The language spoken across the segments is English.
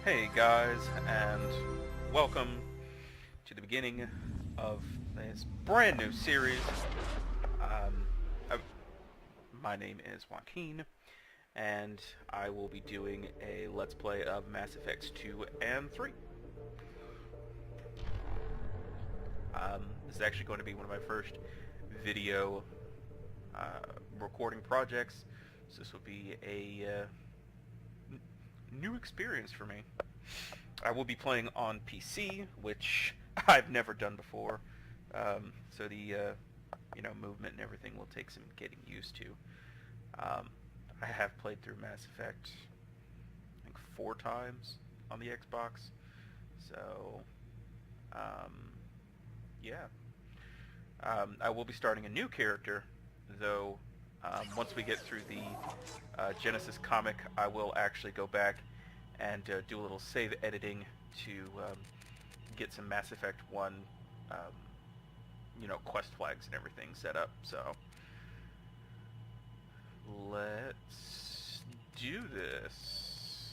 Hey guys, and welcome to the beginning of this brand new series. Um, I, my name is Joaquin, and I will be doing a Let's Play of Mass Effects 2 and 3. This is actually going to be one of my first video recording projects, so this will be a new experience for me. I will be playing on PC, which I've never done before, so the movement and everything will take some getting used to. I have played through Mass Effect, I think 4 times on the Xbox, so yeah. I will be starting a new character, though. Once we get through the Genesis comic, I will actually go back and do a little save editing to get some Mass Effect 1 quest flags and everything set up. So let's do this.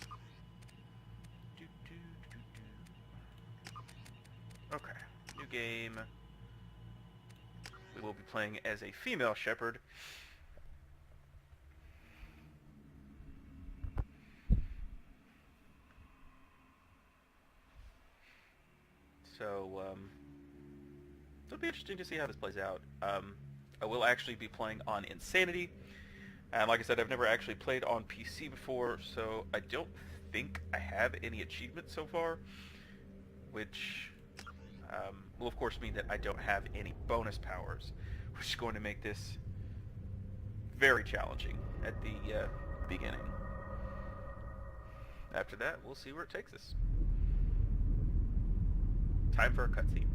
Okay, new game. We will be playing as a female Shepard. So, it'll be interesting to see how this plays out. I will actually be playing on Insanity, and like I said, I've never actually played on PC before, so I don't think I have any achievements so far, which will of course mean that I don't have any bonus powers, which is going to make this very challenging at the beginning. After that, we'll see where it takes us. Time for a cutscene.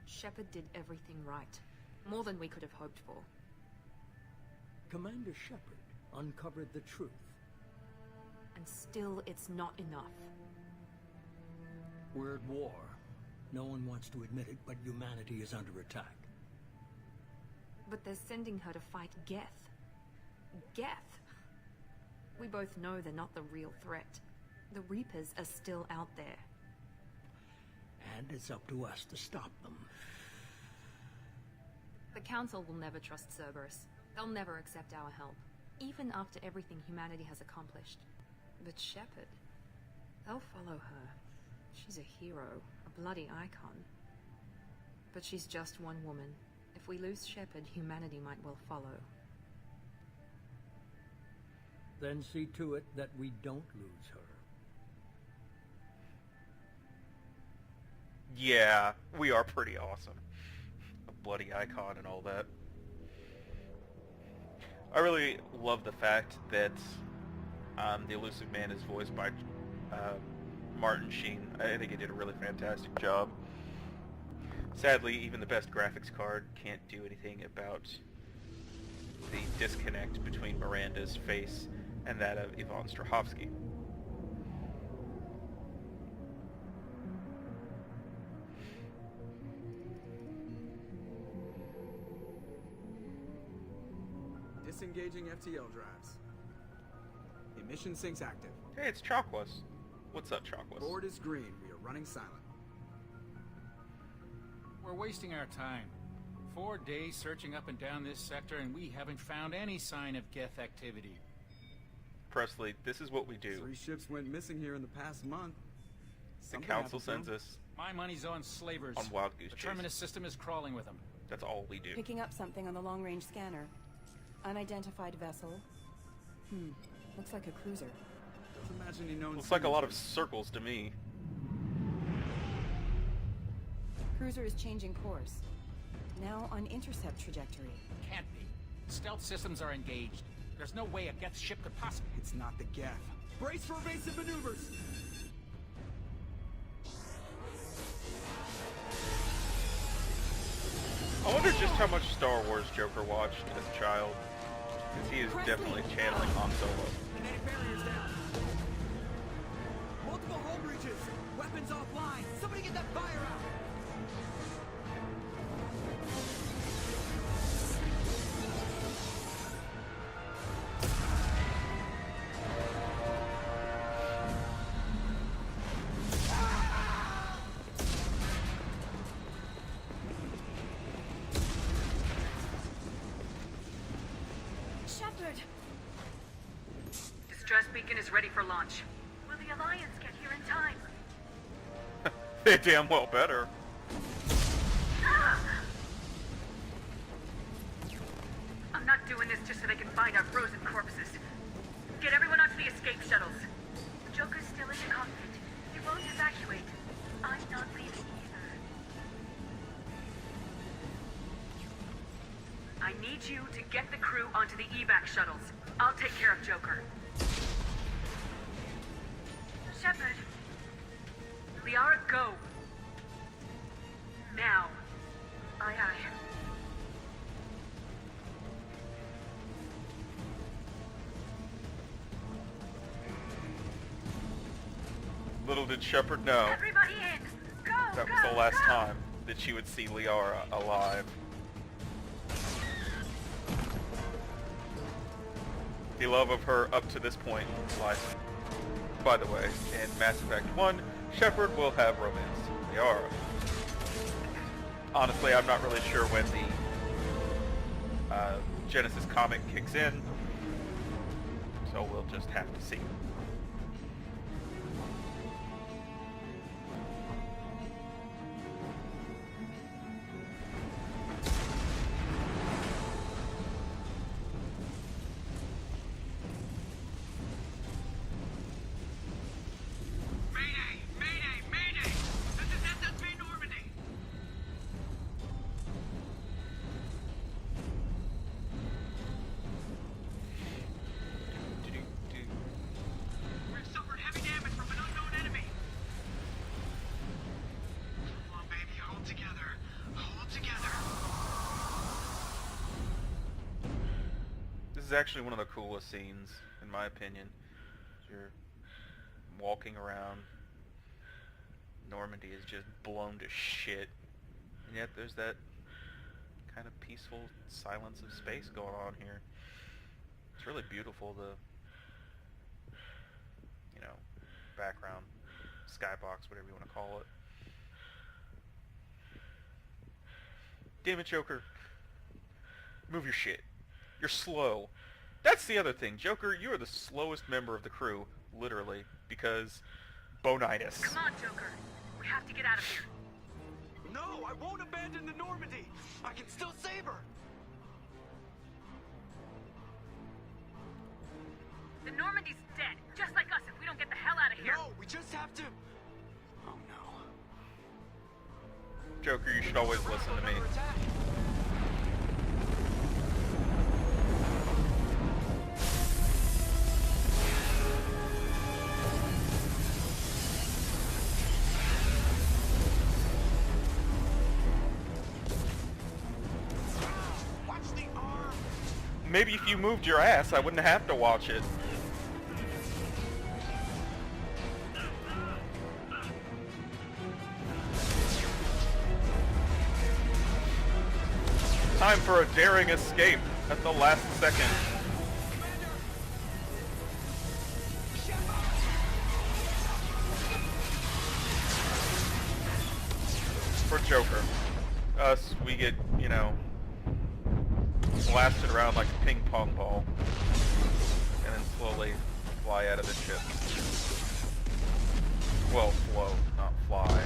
Shepard did everything right. More than we could have hoped for. Commander Shepard uncovered the truth. And still, it's not enough. We're at war. No one wants to admit it, but humanity is under attack. But they're sending her to fight Geth. Geth! We both know they're not the real threat. The Reapers are still out there. And it's up to us to stop them. The Council will never trust Cerberus. They'll never accept our help, even after everything humanity has accomplished. But Shepard, they'll follow her. She's a hero, a bloody icon. But she's just one woman. If we lose Shepard, humanity might well follow. Then see to it that we don't lose her. Yeah, we are pretty awesome. A bloody icon and all that. I really love the fact that the Elusive Man is voiced by Martin Sheen. I think he did a really fantastic job. Sadly, even the best graphics card can't do anything about the disconnect between Miranda's face and that of Yvonne Strahovski. Disengaging FTL drives. Emission sinks active. Hey, it's Chakwas. What's up, Chakwas? Board is green. We are running silent. We're wasting our time. 4 days searching up and down this sector, and we haven't found any sign of Geth activity. Presley, this is what we do. 3 ships went missing here in the past month. The Council sends us My money's on slavers. on Wild Goose The Chase. Terminus system is crawling with them. That's all we do. Picking up something on the long-range scanner. Unidentified vessel. Looks like a cruiser. Just imagine he knows. Looks like a lot of circles to me. Cruiser is changing course. Now on intercept trajectory. Can't be. Stealth systems are engaged. There's no way a Geth ship could possibly... It's not the Geth. Brace for evasive maneuvers! I wonder just how much Star Wars Joker watched as a child. Because he is definitely channeling Han Solo. Kinetic barriers down. Multiple hull breaches. Weapons offline. Somebody get that fire out. Shepard! Distress beacon is ready for launch. Will the Alliance get here in time? They damn well better. I'm not doing this just so they can find our frozen corpses. Get everyone onto the escape shuttles. Joker's still in the cockpit. He won't evacuate. I'm not leaving either. I need you to get the crew onto the evac shuttles. I'll take care of Joker. Shepard. Liara, go. Now. Aye, aye. Little did Shepard know Everybody in! Go! that was the last time that she would see Liara alive. The love of her up to this point in life. By the way, in Mass Effect 1, Shepard will have romance with Liara. Honestly, I'm not really sure when the Genesis comic kicks in, so we'll just have to see. This is actually one of the coolest scenes, in my opinion. You're walking around, Normandy is just blown to shit, and yet there's that kind of peaceful silence of space going on here. It's really beautiful, the, you know, background, skybox, whatever you want to call it. Damn it, Joker. Move your shit. You're slow. That's the other thing. Joker, you are the slowest member of the crew, literally, because bonitis. Come on, Joker. We have to get out of here. No, I won't abandon the Normandy. I can still save her. The Normandy's dead, just like us if we don't get the hell out of here. No, we just have to... Oh no. Joker, you should always listen to me. Maybe if you moved your ass, I wouldn't have to watch it. Time for a daring escape at the last second. For Joker. Us, we get, you know, blasted around like a ping pong ball, and then slowly fly out of the ship. Well, float, not fly.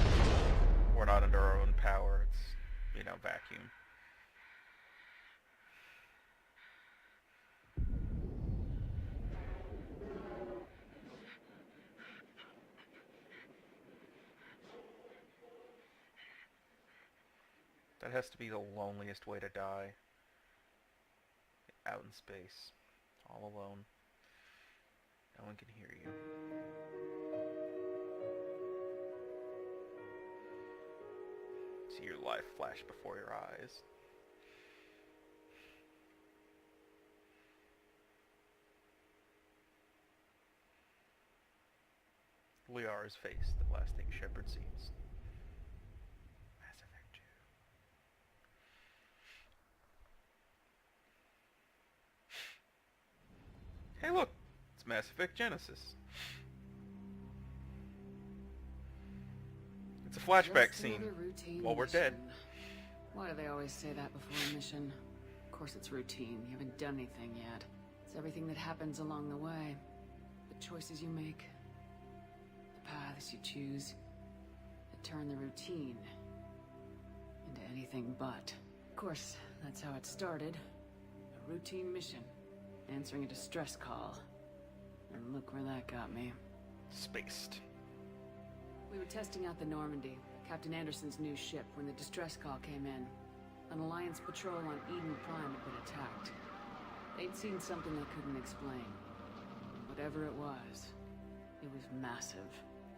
We're not under our own power, it's, you know, vacuum. That has to be the loneliest way to die. Out in space, all alone. No one can hear you. See your life flash before your eyes. Liara's face, the last thing Shepard sees. Mass Effect 2. Hey look, it's Mass Effect Genesis. It's a flashback scene while we're dead. Why do they always say that before a mission? Of course it's routine. You haven't done anything yet. It's everything that happens along the way. The choices you make, the paths you choose, that turn the routine into anything but. Of course, that's how it started. A routine mission, answering a distress call. And look where that got me. Spaced. We were testing out the Normandy, Captain Anderson's new ship, when the distress call came in. An Alliance patrol on Eden Prime had been attacked. They'd seen something they couldn't explain. Whatever it was massive.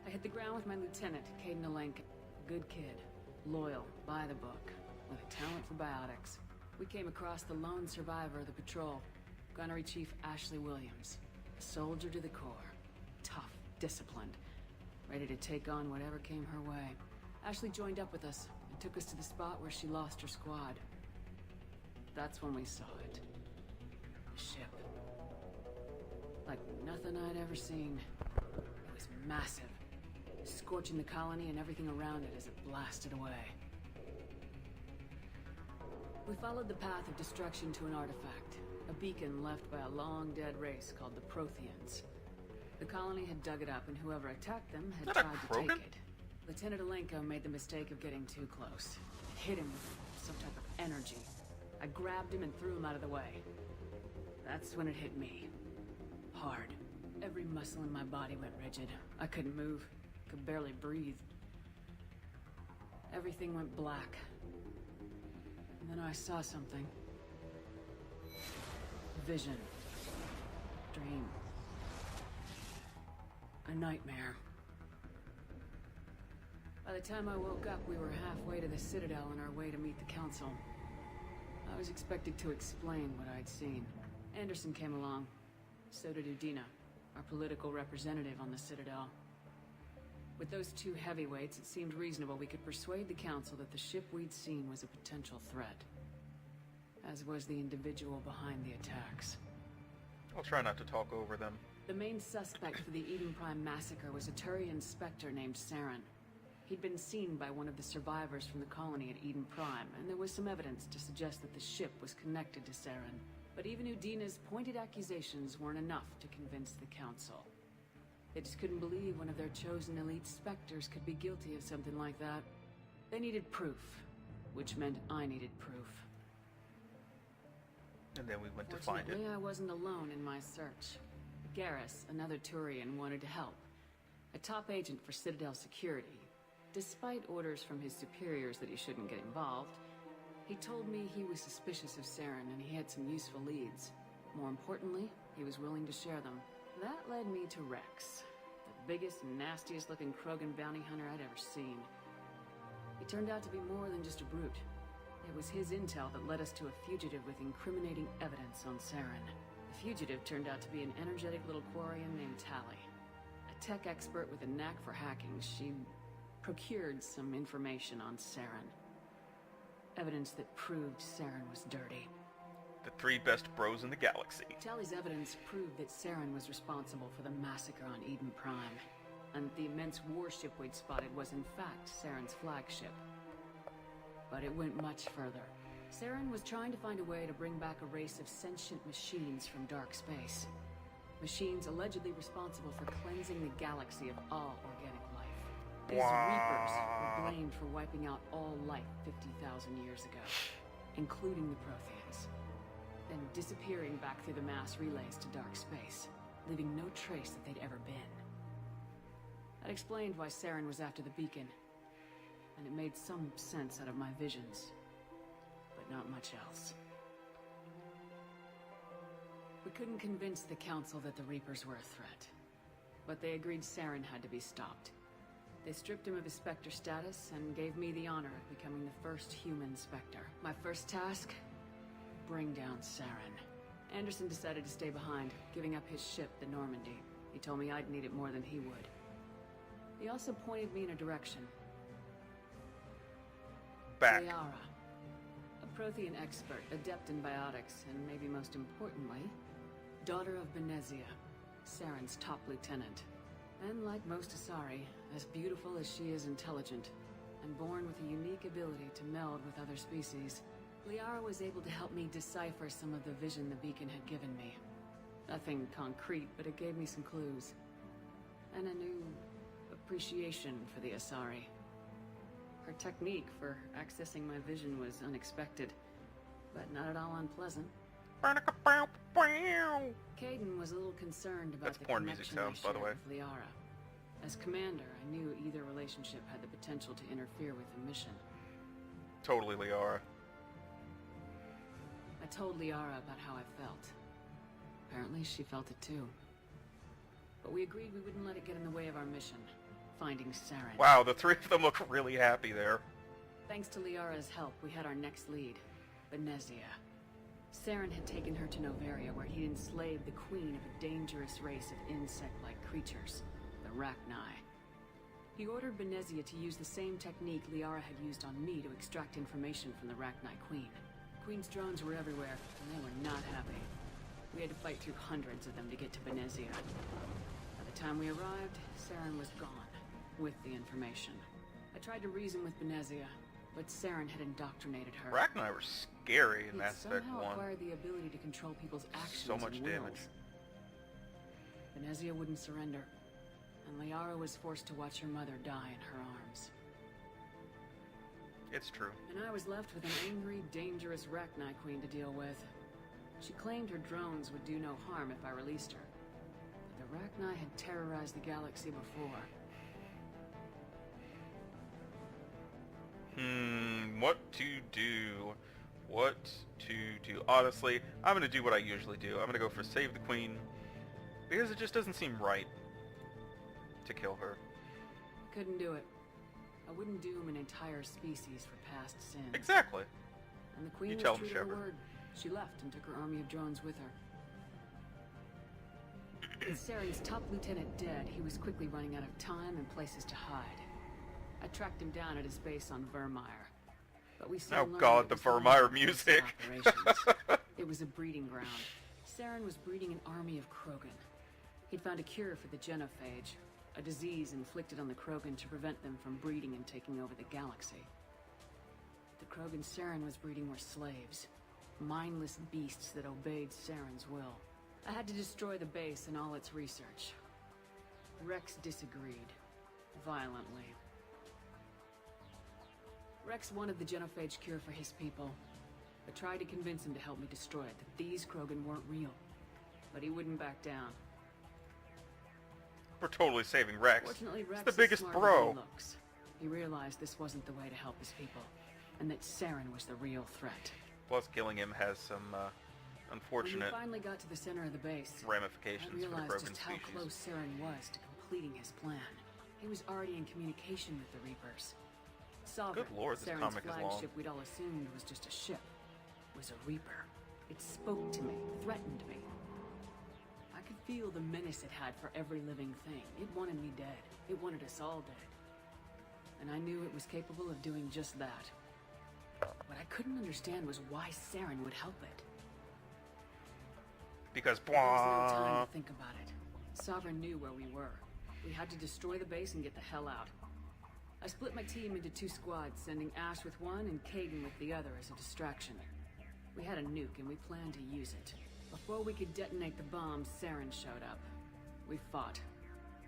I hit the ground with my lieutenant, Caden Alenka. Good kid, loyal, by the book, with a talent for biotics. We came across the lone survivor of the patrol, Gunnery Chief Ashley Williams. A soldier to the core. Tough, disciplined, ready to take on whatever came her way. Ashley joined up with us and took us to the spot where she lost her squad. That's when we saw it. The ship. Like nothing I'd ever seen. It was massive, scorching the colony and everything around it as it blasted away. We followed the path of destruction to an artifact, a beacon left by a long-dead race called the Protheans. The colony had dug it up, and whoever attacked them had tried to take it. Lieutenant Alenka made the mistake of getting too close. It hit him with some type of energy. I grabbed him and threw him out of the way. That's when it hit me. Hard. Every muscle in my body went rigid. I couldn't move. Could barely breathe. Everything went black. And then I saw something. Vision. Dream. A nightmare. By the time I woke up, we were halfway to the Citadel on our way to meet the Council. I was expected to explain what I'd seen. Anderson came along. So did Udina, our political representative on the Citadel. With those two heavyweights, it seemed reasonable we could persuade the Council that the ship we'd seen was a potential threat. As was the individual behind the attacks. I'll try not to talk over them. The main suspect for the Eden Prime massacre was a Turian Spectre named Saren. He'd been seen by one of the survivors from the colony at Eden Prime, and there was some evidence to suggest that the ship was connected to Saren. But even Udina's pointed accusations weren't enough to convince the Council. They just couldn't believe one of their chosen elite Spectres could be guilty of something like that. They needed proof, which meant I needed proof. And then we went to find it. Fortunately, I wasn't alone in my search. Garrus, another Turian, wanted to help. A top agent for Citadel security. Despite orders from his superiors that he shouldn't get involved, he told me he was suspicious of Saren and he had some useful leads. More importantly, he was willing to share them. That led me to Rex, the biggest, nastiest looking Krogan bounty hunter I'd ever seen. He turned out to be more than just a brute. It was his intel that led us to a fugitive with incriminating evidence on Saren. The fugitive turned out to be an energetic little Quarian named Tally. A tech expert with a knack for hacking, she procured some information on Saren. Evidence that proved Saren was dirty. The three best bros in the galaxy. Tally's evidence proved that Saren was responsible for the massacre on Eden Prime, and the immense warship we'd spotted was in fact Saren's flagship. But it went much further. Saren was trying to find a way to bring back a race of sentient machines from dark space. Machines allegedly responsible for cleansing the galaxy of all organic life. These Reapers were blamed for wiping out all life 50,000 years ago, including the Protheans, then disappearing back through the mass relays to dark space, leaving no trace that they'd ever been. That explained why Saren was after the beacon, and it made some sense out of my visions, but not much else. We couldn't convince the Council that the Reapers were a threat, but they agreed Saren had to be stopped. They stripped him of his Spectre status and gave me the honor of becoming the first human Spectre. My first task? Bring down Saren. Anderson decided to stay behind, giving up his ship, the Normandy. He told me I'd need it more than he would. He also pointed me in a direction. Back. Liara, a Prothean expert, adept in biotics, and maybe most importantly, daughter of Benezia, Saren's top lieutenant. And like most Asari, as beautiful as she is intelligent, and born with a unique ability to meld with other species, Liara was able to help me decipher some of the vision the beacon had given me. Nothing concrete, but it gave me some clues. And a new appreciation for the Asari. Her technique for accessing my vision was unexpected, but not at all unpleasant. Caden was a little concerned about That's the porn music connection I sounds, by the shared way. with Liara. As commander, I knew either relationship had the potential to interfere with the mission. Totally, Liara. I told Liara about how I felt. Apparently, she felt it too. But we agreed we wouldn't let it get in the way of our mission, finding Saren. Wow, the three of them look really happy there. Thanks to Liara's help, we had our next lead, Benezia. Saren had taken her to Novaria, where he'd enslaved the queen of a dangerous race of insect-like creatures, the Rachni. He ordered Benezia to use the same technique Liara had used on me to extract information from the Rachni queen. Queen's drones were everywhere, and they were not happy. We had to fight through hundreds of them to get to Benezia. By the time we arrived, Saren was gone, with the information. I tried to reason with Benezia, but Saren had indoctrinated her. Rachni were scary in He'd Mass Effect somehow 1. acquired the ability to control people's actions So much and damage. wills. Benezia wouldn't surrender, and Liara was forced to watch her mother die in her arms. It's true. And I was left with an angry, dangerous Rachni queen to deal with. She claimed her drones would do no harm if I released her. But the Rachni had terrorized the galaxy before. What to do? What to do? Honestly, I'm gonna do what I usually do. I'm gonna go for save the queen, because it just doesn't seem right to kill her. Couldn't do it. I wouldn't doom an entire species for past sins. Exactly. And the queen You was tell true him, to her Shepard. word. She left and took her army of drones with her. With Saren's top lieutenant dead, he was quickly running out of time and places to hide. I tracked him down at his base on Vermeer. But we soon Oh learned God, it the was one of Vermeer his music. operations. It was a breeding ground. Saren was breeding an army of Krogan. He'd found a cure for the genophage, a disease inflicted on the Krogan to prevent them from breeding and taking over the galaxy. The Krogan Saren was breeding were slaves, mindless beasts that obeyed Saren's will. I had to destroy the base and all its research. Rex disagreed, violently. Rex wanted the genophage cure for his people. I tried to convince him to help me destroy it, that these Krogan weren't real. But he wouldn't back down. We're totally saving Rex. Fortunately, Rex He's the biggest is smarter bro. than he looks. He realized this wasn't the way to help his people, and that Saren was the real threat. Plus, killing him has some When unfortunate we finally got to the center of the base, I ramifications for the realized Krogan just how species. close Saren was to completing his plan. He was already in communication with the Reapers. Sovereign, Good lord, this Saren's comic is long. flagship we'd all assumed was just a ship, was a Reaper. It spoke to me, threatened me. I could feel the menace it had for every living thing. It wanted me dead. It wanted us all dead. And I knew it was capable of doing just that. What I couldn't understand was why Saren would help it. Because There was no blah. time to think about it. Sovereign knew where we were. We had to destroy the base and get the hell out. I split my team into 2 squads, sending Ash with one and Caden with the other as a distraction. We had a nuke and we planned to use it. Before we could detonate the bomb, Saren showed up. We fought.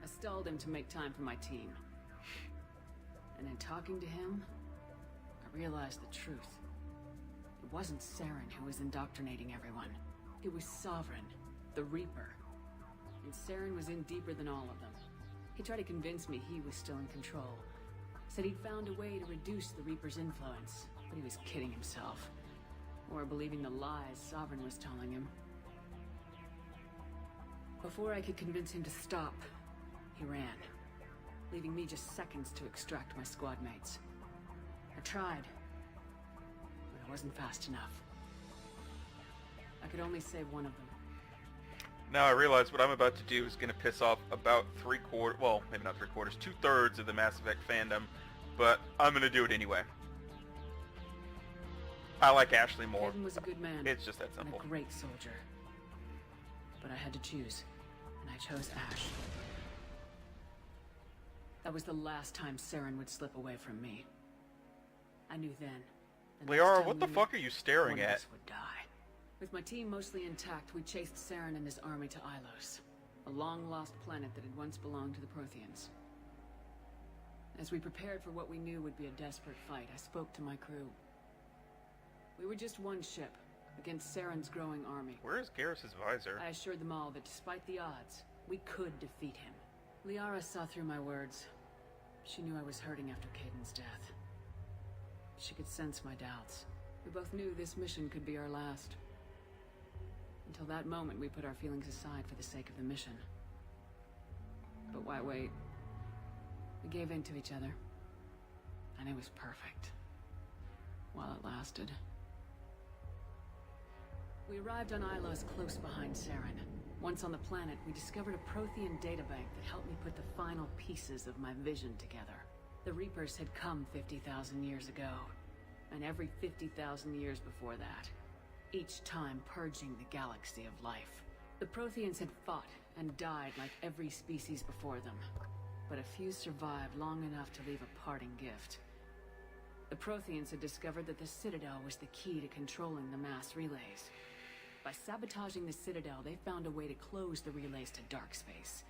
I stalled him to make time for my team. And in talking to him, I realized the truth. It wasn't Saren who was indoctrinating everyone. It was Sovereign, the Reaper. And Saren was in deeper than all of them. He tried to convince me he was still in control. Said he'd found a way to reduce the Reaper's influence, but he was kidding himself. Or believing the lies Sovereign was telling him. Before I could convince him to stop, he ran, leaving me just seconds to extract my squad mates. I tried, but I wasn't fast enough. I could only save one of them. Now I realize what I'm about to do is going to piss off about 3/4, well, maybe not 3/4, 2/3 of the Mass Effect fandom, but I'm going to do it anyway. I like Ashley more. Caden was a good man. It's just that and simple. a great soldier. But I had to choose, and I chose Ash. That was the last time Saren would slip away from me. I knew then. the next Liara, time what the we fuck met, are you staring one of at? us would die. With my team mostly intact, we chased Saren and his army to Ilos, a long-lost planet that had once belonged to the Protheans. As we prepared for what we knew would be a desperate fight, I spoke to my crew. We were just one ship, against Saren's growing army. Where is Garrus's visor? I assured them all that despite the odds, we could defeat him. Liara saw through my words. She knew I was hurting after Caden's death. She could sense my doubts. We both knew this mission could be our last. Until that moment, we put our feelings aside for the sake of the mission. But why wait? We gave in to each other. And it was perfect. While it lasted. We arrived on Ilos close behind Saren. Once on the planet, we discovered a Prothean databank that helped me put the final pieces of my vision together. The Reapers had come 50,000 years ago, and every 50,000 years before that, each time purging the galaxy of life. The Protheans had fought and died like every species before them, but a few survived long enough to leave a parting gift. The Protheans had discovered that the Citadel was the key to controlling the mass relays. By sabotaging the Citadel, they found a way to close the relays to dark space,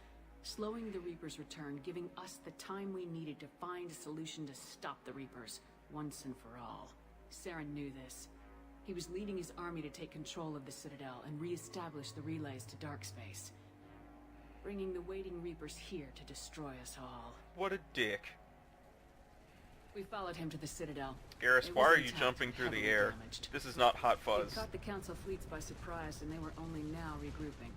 slowing the Reapers' return, giving us the time we needed to find a solution to stop the Reapers once and for all. Saren knew this. He was leading his army to take control of the Citadel and re-establish the relays to dark space, bringing the waiting Reapers here to destroy us all. What a dick. We followed him to the Citadel. Garrus, It why was are you intact, jumping through the heavily air? damaged. This is not Hot It Fuzz. caught the Council fleets by surprise, and they were only now regrouping.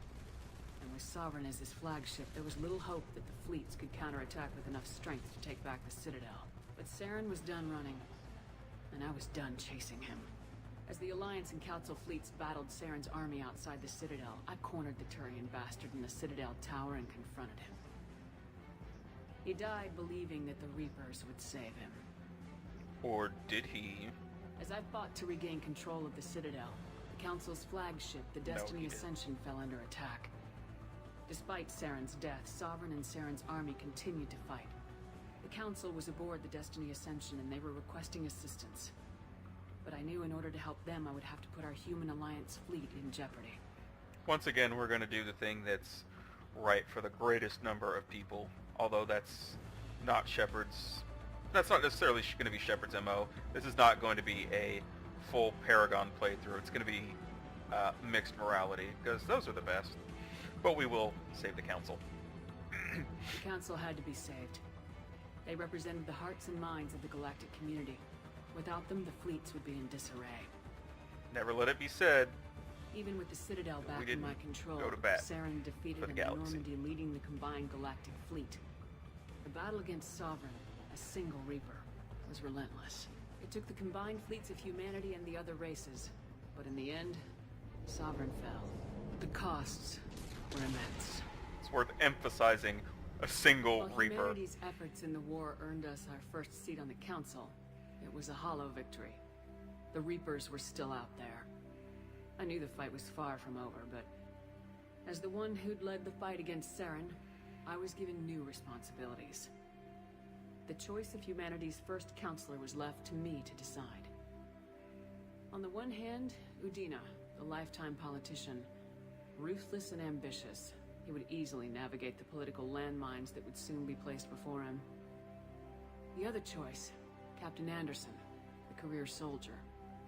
And with Sovereign as his flagship, there was little hope that the fleets could counterattack with enough strength to take back the Citadel. But Saren was done running, and I was done chasing him. As the Alliance and Council fleets battled Saren's army outside the Citadel, I cornered the Turian bastard in the Citadel tower and confronted him. He died believing that the Reapers would save him. Or did he? As I fought to regain control of the Citadel, the Council's flagship, the Destiny he didn't. Ascension, fell under attack. Despite Saren's death, Sovereign and Saren's army continued to fight. The Council was aboard the Destiny Ascension and they were requesting assistance. But I knew in order to help them, I would have to put our human Alliance fleet in jeopardy. Once again, we're going to do the thing that's right for the greatest number of people. Although that's not Shepard's... That's not necessarily going to be Shepard's MO. This is not going to be a full Paragon playthrough. It's going to be mixed morality, because those are the best. But we will save the Council. The Council had to be saved. They represented the hearts and minds of the galactic community. Without them, the fleets would be in disarray. Never let it be said. Even with the Citadel We back in didn't my control, go to bat Saren defeated for the him in galaxy. Normandy, leading the combined galactic fleet. The battle against Sovereign, a single Reaper, was relentless. It took the combined fleets of humanity and the other races, but in the end, Sovereign fell. The costs were immense. It's worth emphasizing a single While Reaper. humanity's efforts in the war earned us our first seat on the Council, it was a hollow victory. The Reapers were still out there. I knew the fight was far from over, but as the one who'd led the fight against Saren, I was given new responsibilities. The choice of humanity's first counselor was left to me to decide. On the one hand, Udina, the lifetime politician, ruthless and ambitious. He would easily navigate the political landmines that would soon be placed before him. The other choice, Captain Anderson, the career soldier.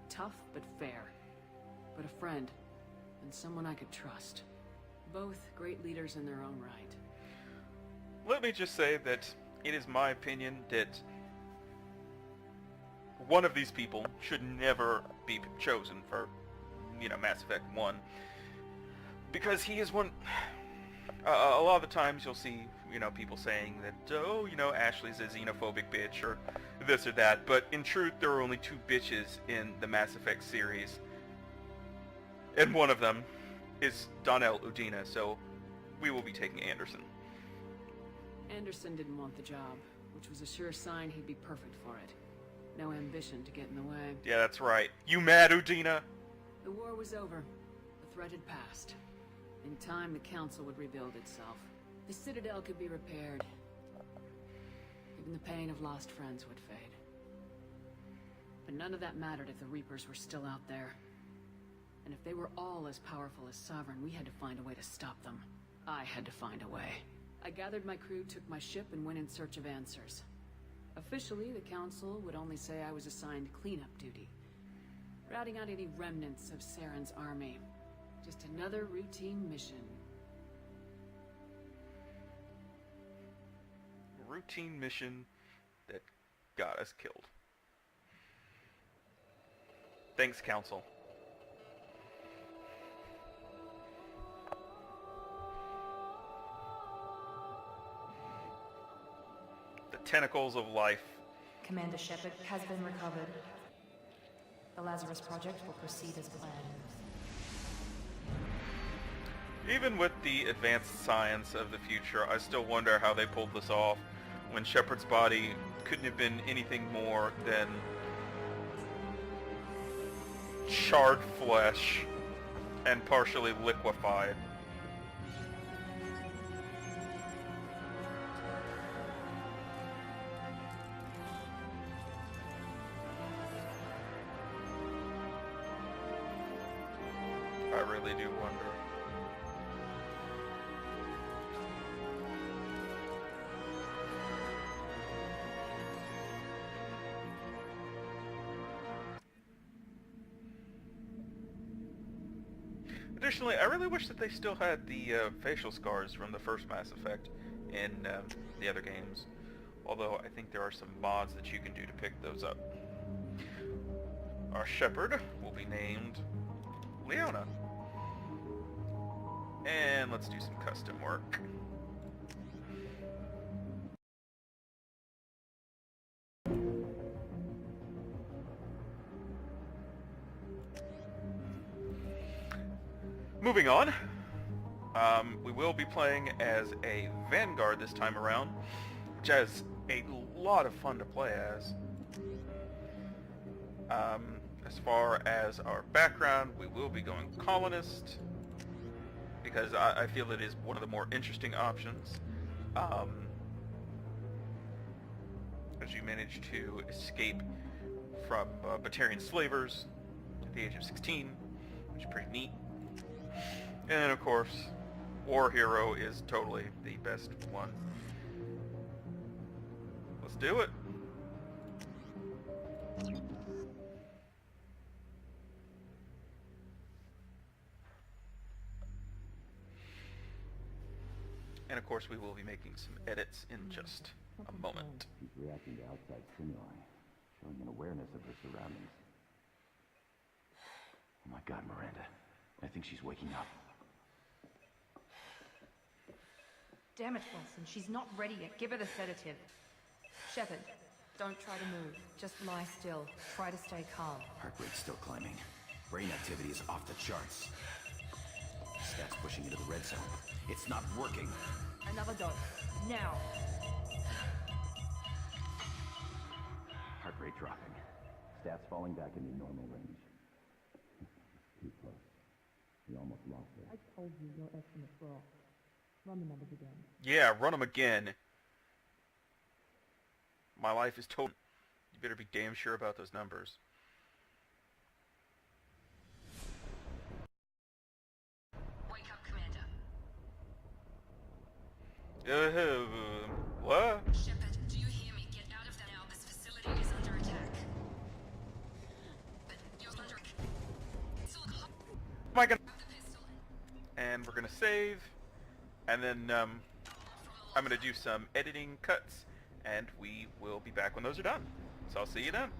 Tough but fair. But a friend, and someone I could trust. Both great leaders in their own right. Let me just say that it is my opinion that one of these people should never be chosen for, Mass Effect 1. Because he is one... a lot of the times you'll see, people saying that, Ashley's a xenophobic bitch, or this or that, but in truth there are only two bitches in the Mass Effect series. And one of them is Donnell Udina, so we will be taking Anderson. Anderson didn't want the job, which was a sure sign he'd be perfect for it. No ambition to get in the way. Yeah, that's right. You mad, Udina? The war was over. The threat had passed. In time, the Council would rebuild itself. The Citadel could be repaired. Even the pain of lost friends would fade. But none of that mattered if the Reapers were still out there. And if they were all as powerful as Sovereign, we had to find a way to stop them. I had to find a way. I gathered my crew, took my ship, and went in search of answers. Officially, the Council would only say I was assigned cleanup duty, routing out any remnants of Saren's army. Just another routine mission. Routine mission that got us killed. Thanks, Council. The tentacles of life. Commander Shepard has been recovered. The Lazarus Project will proceed as planned. Even with the advanced science of the future, I still wonder how they pulled this off when Shepard's body couldn't have been anything more than charred flesh and partially liquefied. I really do wonder. Additionally, I really wish that they still had the facial scars from the first Mass Effect in the other games. Although I think there are some mods that you can do to pick those up. Our Shepherd will be named Leona. And let's do some custom work. Moving on, we will be playing as a Vanguard this time around, which has a lot of fun to play as. As far as our background, we will be going Colonist, because I feel it is one of the more interesting options. As you manage to escape from Batarian slavers at the age of 16, which is pretty neat. And of course, War Hero is totally the best one. Let's do it. And of course, we will be making some edits in just a moment. She's reacting to outside stimuli, showing an awareness of her surroundings. Oh my God, Miranda. I think she's waking up. Damn it, Wilson. She's not ready yet. Give her the sedative. Shepard, don't try to move. Just lie still. Try to stay calm. Heart rate's still climbing. Brain activity is off the charts. Stats pushing into the red zone. It's not working. Another dose. Now. Heart rate dropping. Stats falling back into normal range. Too close. We almost lost her. I told you your estimates were off. Run the numbers again. Yeah, run them again. My life is total. You better be damn sure about those numbers. Wake up, Commander. What? Shepard, do you hear me? Get out of there now. This facility is under attack. But you're under... Am I gonna... And we're gonna save. And then I'm gonna do some editing cuts. And we will be back when those are done. So I'll see you then.